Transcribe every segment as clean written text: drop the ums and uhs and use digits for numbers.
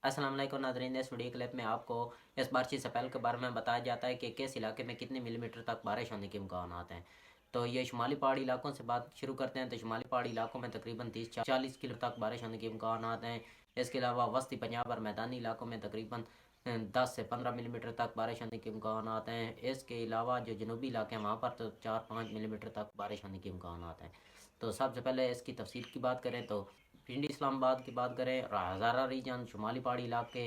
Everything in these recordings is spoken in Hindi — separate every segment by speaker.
Speaker 1: अस्सलाम वालेकुम नाज़रीन, इस वीडियो क्लिप में आपको इस बारिश से पहले के बारे में बताया जाता है कि किस इलाके में कितने मिलीमीटर तक बारिश होने के इम्कानात हैं। तो ये शुमाली पहाड़ी इलाकों से बात शुरू करते हैं। तो शुमाली पहाड़ी इलाकों में तकरीबन 30-40 किलो तक बारिश होने के इम्कानात हैं। इसके अलावा वस्ती पंजाब और मैदानी इलाकों में तकरीबन 10 से 15 मिलीमीटर तक बारिश होने के इम्कानात हैं। इसके अलावा जो जनूबी इलाके हैं वहाँ पर तो 4-5 मिलीमीटर तक बारिश होने के इम्कानात हैं। तो सबसे पहले इसकी तफसील की बात करें तो पिंडी इस्लामाबाद की बात करें, हज़ारा रीजन शुमाली पहाड़ी इलाके,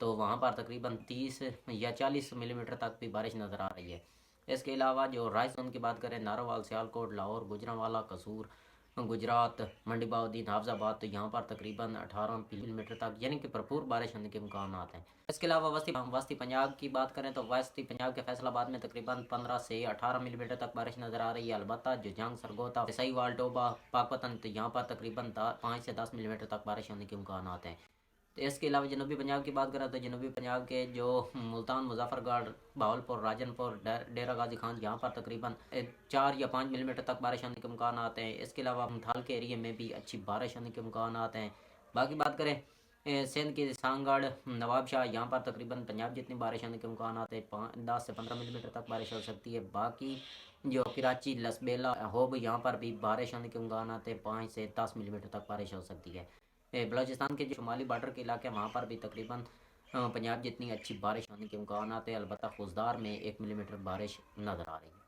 Speaker 1: तो वहाँ पर तकरीबन 30 या 40 मिलीमीटर तक भी बारिश नज़र आ रही है। इसके अलावा जो राजस्थान की बात करें, नारोवाल, सियालकोट, लाहौर, गुजरांवाला, कसूर, गुजरात, मंडी बहाउद्दीन, हाफजाबाद, तो यहाँ पर तकरीबन 18 मिलीमीटर तक यानी कि भरपूर बारिश होने के इम्कान हैं। इसके अलावा वस्ती पंजाब की बात करें तो वस्ती पंजाब के फैसलाबाद में तकरीबन 15 से 18 मिलीमीटर तक बारिश नज़र आ रही है। अलबत्ता जो जंग सरगोदा, सहीवाल, डोबा, पाकपतन, तो यहाँ पर तकरीबन 5 से 10 मिलीमीटर तक बारिश होने के इम्कान हैं। तो इसके अलावा जनूबी पंजाब की बात करें तो जनूबी पंजाब के जो मुल्तान, मुजफ्फरगढ़, भावलपुर, राजनपुर, डेरा गाजी खान, यहाँ पर तकरीबन 4 या 5 मिलीमीटर तक बारिश होने के इम्कान आते हैं। इसके अलावा थाल के एरिए में भी अच्छी बारिश होने के इम्कान आते हैं। बाकी बात करें सिंध की सांगड़, नवाबशाह, यहाँ पर तकरीबन पंजाब जितनी बारिश होने के इम्कान आते हैं। 10 से 15 मिलीमीटर तक बारिश हो सकती है। बाकी जो कराची, लसबेला, होब, यहाँ पर भी बारिश होने के इम्कान आते हैं। 5 से 10 मिलीमीटर तक बारिश हो सकती है। बलूचिस्तान के जो शुमाली बॉर्डर के इलाके हैं वहाँ पर भी तकरीबन पंजाब जितनी अच्छी बारिश होने के इम्कान हैं। अलबत्ता खुशदार में 1 मिलीमीटर बारिश नज़र आ रही है।